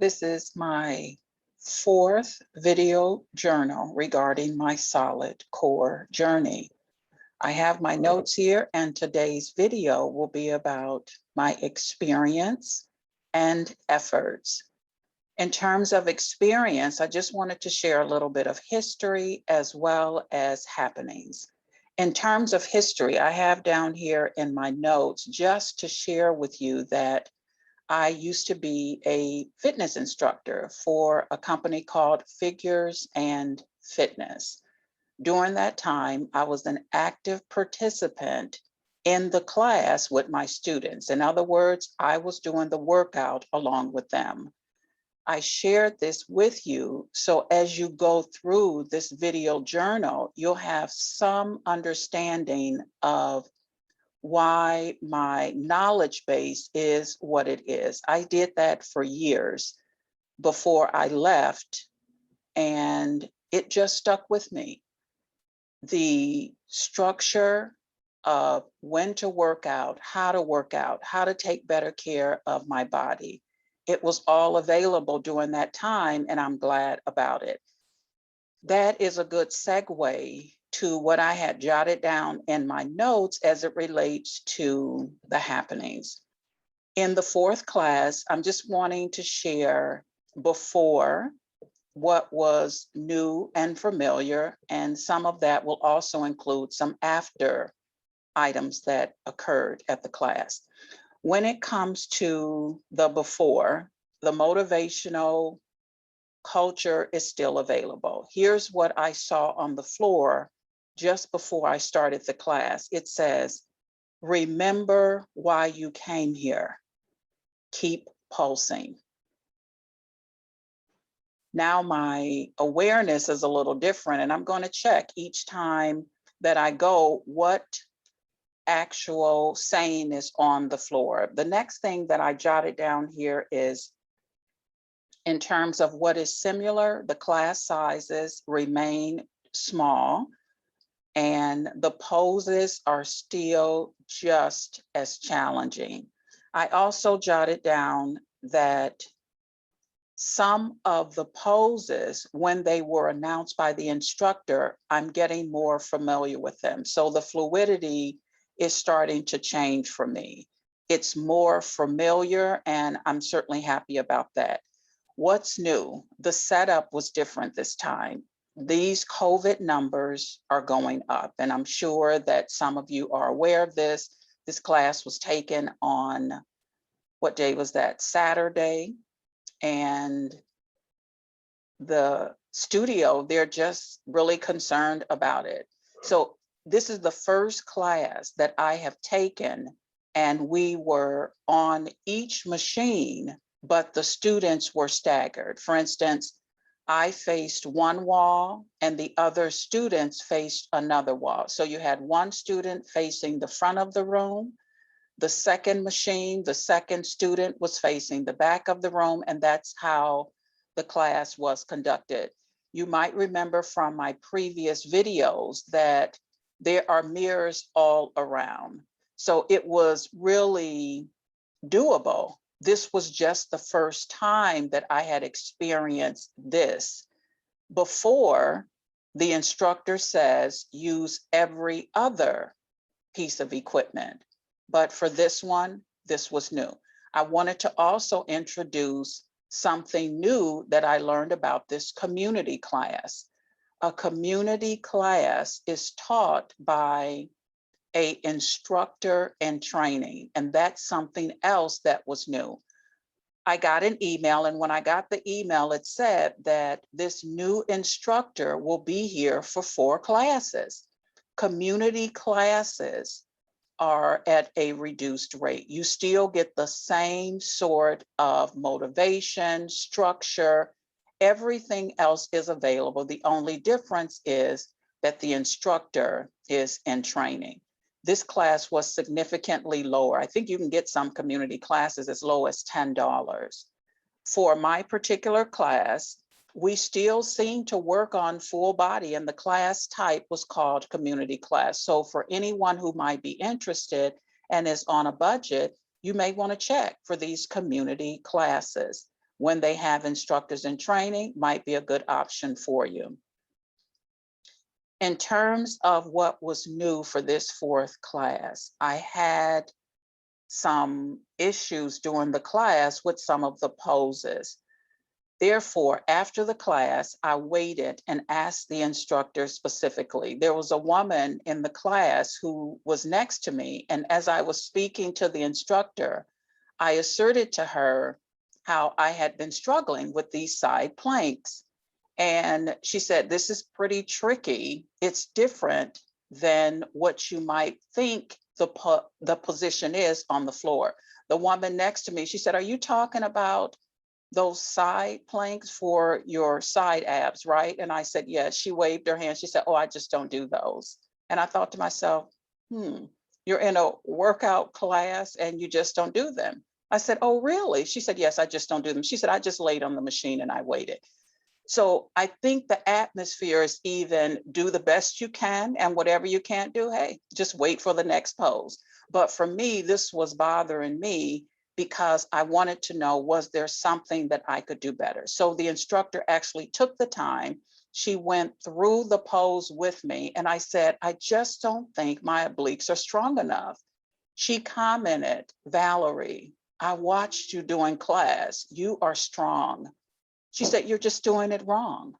This is my fourth video journal regarding my solid core journey. I have my notes here, and today's video will be about my experience and efforts. In terms of experience, I just wanted to share a little bit of history as well as happenings. In terms of history, I have down here in my notes just to share with you that I used to be a fitness instructor for a company called Figures and Fitness. During that time, I was an active participant in the class with my students. In other words, I was doing the workout along with them. I shared this with you, so as you go through this video journal, you'll have some understanding of why my knowledge base is what it is. I did that for years before I left, and it just stuck with me. The structure of when to work out, how to take better care of my body. It was all available during that time, and I'm glad about it. That is a good segue to what I had jotted down in my notes as it relates to the happenings. In the fourth class, I'm just wanting to share before what was new and familiar, and some of that will also include some after items that occurred at the class. When it comes to the before, the motivational culture is still available. Here's what I saw on the floor just before I started the class. It says, remember why you came here. Keep pulsing. Now my awareness is a little different, and I'm going to check each time that I go what actual saying is on the floor. The next thing that I jotted down here is, in terms of what is similar, the class sizes remain small and the poses are still just as challenging. I also jotted down that some of the poses, when they were announced by the instructor, I'm getting more familiar with them. So the fluidity is starting to change for me. It's more familiar, and I'm certainly happy about that. What's new? The setup was different this time. These COVID numbers are going up, and I'm sure that some of you are aware of this. This class was taken on, what day was that? Saturday. And the studio, they're just really concerned about it. So this is the first class that I have taken, and we were on each machine, but the students were staggered. For instance, I faced one wall and the other students faced another wall. So you had one student facing the front of the room, the second machine, the second student was facing the back of the room, and that's how the class was conducted. You might remember from my previous videos that there are mirrors all around. So it was really doable. This was just the first time that I had experienced this. Before, the instructor says use every other piece of equipment. But for this one, this was new. I wanted to also introduce something new that I learned about this community class. A community class is taught by an instructor in training, and that's something else that was new. I got an email, and when I got the email, it said that this new instructor will be here for 4 classes. Community classes are at a reduced rate. You still get the same sort of motivation, structure, everything else is available. The only difference is that the instructor is in training. This class was significantly lower. I think you can get some community classes as low as $10. For my particular class, we still seem to work on full body, and the class type was called community class. So for anyone who might be interested and is on a budget, you may want to check for these community classes. when they have instructors in training, might be a good option for you. In terms of what was new for this fourth class, I had some issues during the class with some of the poses. Therefore, after the class, I waited and asked the instructor specifically. There was a woman in the class who was next to me, and as I was speaking to the instructor, I asserted to her how I had been struggling with these side planks. And she said, this is pretty tricky. It's different than what you might think the position is on the floor. The woman next to me, she said, are you talking about those side planks for your side abs, right? And I said, yes. She waved her hand. She said, oh, I just don't do those. And I thought to myself, you're in a workout class and you just don't do them. I said, oh, really? She said, yes, I just don't do them. She said, I just laid on the machine and I waited. So I think the atmosphere is even do the best you can, and whatever you can't do, hey, just wait for the next pose. But for me, this was bothering me because I wanted to know, was there something that I could do better? So the instructor actually took the time. She went through the pose with me, and I said, I just don't think my obliques are strong enough. She commented, Valerie, I watched you doing class. You are strong. She said, you're just doing it wrong.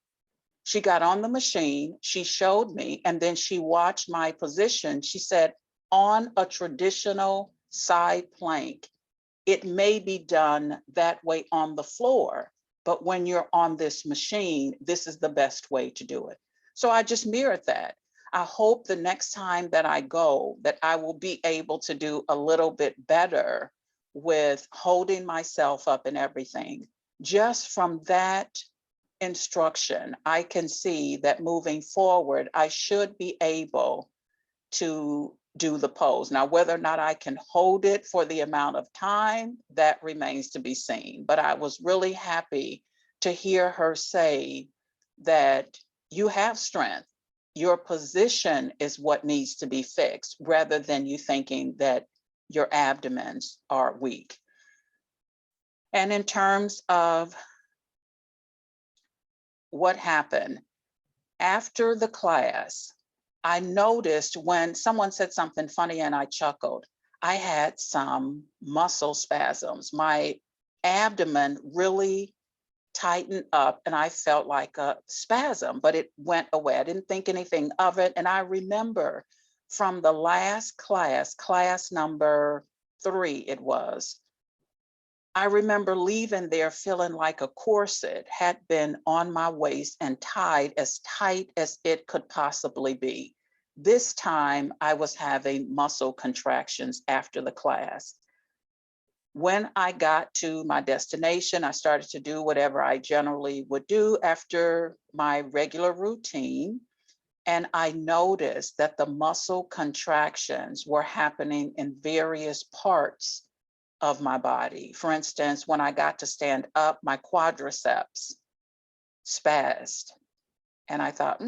She got on the machine, she showed me, and then she watched my position. She said, on a traditional side plank, it may be done that way on the floor, but when you're on this machine, this is the best way to do it. So I just mirrored that. I hope the next time that I go, that I will be able to do a little bit better with holding myself up and everything. Just from that instruction, I can see that moving forward, I should be able to do the pose. Now, whether or not I can hold it for the amount of time, that remains to be seen. But I was really happy to hear her say that you have strength. Your position is what needs to be fixed, rather than you thinking that your abdomens are weak. And in terms of what happened after the class, I noticed when someone said something funny and I chuckled, I had some muscle spasms. My abdomen really tightened up and I felt like a spasm, but it went away. I didn't think anything of it. And I remember from the last class, class number 3 it was, I remember leaving there feeling like a corset had been on my waist and tied as tight as it could possibly be. This time I was having muscle contractions after the class. When I got to my destination, I started to do whatever I generally would do after my regular routine. And I noticed that the muscle contractions were happening in various parts of my body. For instance, when I got to stand up, my quadriceps spazzed. And I thought,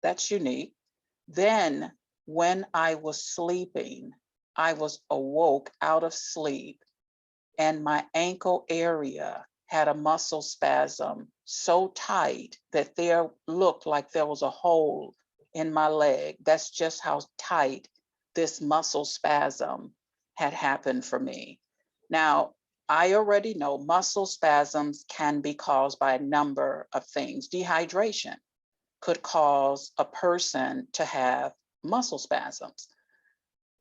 that's unique. Then when I was sleeping, I was awoke out of sleep and my ankle area had a muscle spasm so tight that there looked like there was a hole in my leg. That's just how tight this muscle spasm had happened for me. Now, I already know muscle spasms can be caused by a number of things. Dehydration could cause a person to have muscle spasms.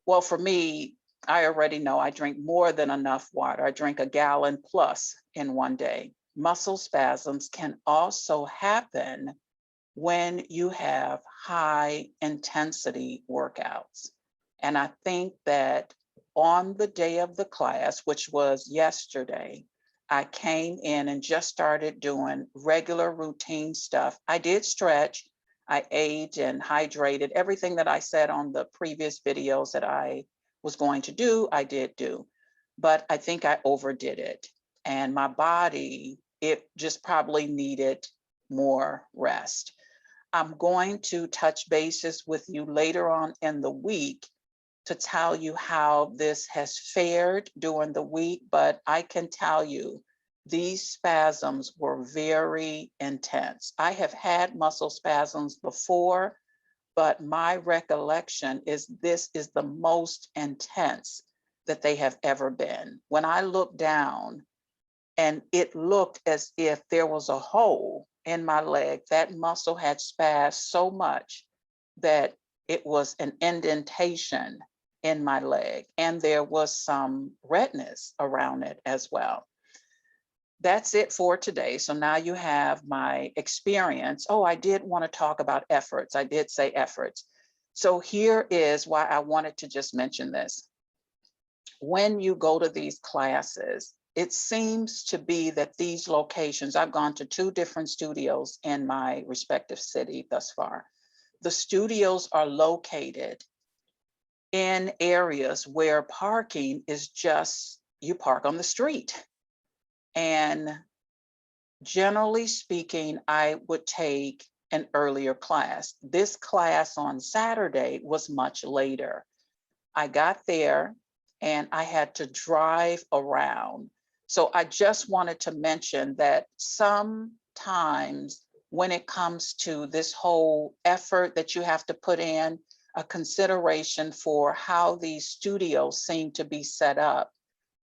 Well, for me, I already know I drink more than enough water. I drink 1 gallon plus in one day. Muscle spasms can also happen when you have high intensity workouts. And I think that on the day of the class, which was yesterday, I came in and just started doing regular routine stuff. I did stretch, I ate and hydrated, everything that I said on the previous videos that I was going to do, I did do. But I think I overdid it. And my body, it just probably needed more rest. I'm going to touch bases with you later on in the week to tell you how this has fared during the week, but I can tell you these spasms were very intense. I have had muscle spasms before, but my recollection is this is the most intense that they have ever been. When I looked down, and it looked as if there was a hole in my leg. That muscle had spazzed so much that it was an indentation in my leg, and there was some redness around it as well. That's it for today. So now you have my experience. Oh, I did want to talk about efforts. I did say efforts. So here is why I wanted to just mention this. When you go to these classes, it seems to be that these locations, I've gone to 2 different studios in my respective city thus far. The studios are located in areas where parking is just, you park on the street. And generally speaking, I would take an earlier class. This class on Saturday was much later. I got there and I had to drive around. So I just wanted to mention that sometimes when it comes to this whole effort that you have to put in, a consideration for how these studios seem to be set up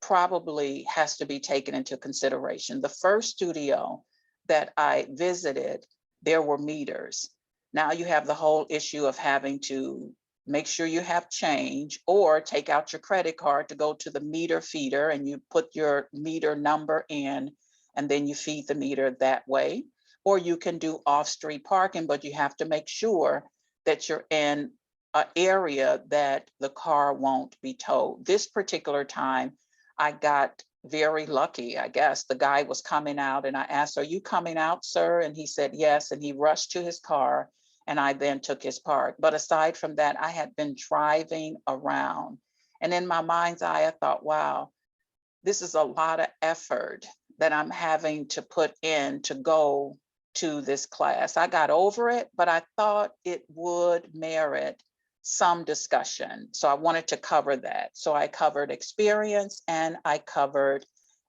probably has to be taken into consideration. The first studio that I visited, there were meters. Now you have the whole issue of having to make sure you have change or take out your credit card to go to the meter feeder and you put your meter number in and then you feed the meter that way. Or you can do off-street parking, but you have to make sure that you're in an area that the car won't be towed. This particular time, I got very lucky, I guess. The guy was coming out and I asked, "Are you coming out, sir?" And he said, "Yes." And he rushed to his car and I then took his part. But aside from that, I had been driving around. And in my mind's eye, I thought, wow, this is a lot of effort that I'm having to put in to go to this class. I got over it, but I thought it would merit some discussion. So I wanted to cover that. So I covered experience and I covered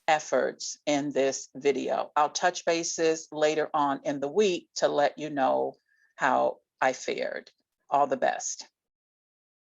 efforts in this video. I'll touch bases later on in the week to let you know how I fared. All the best.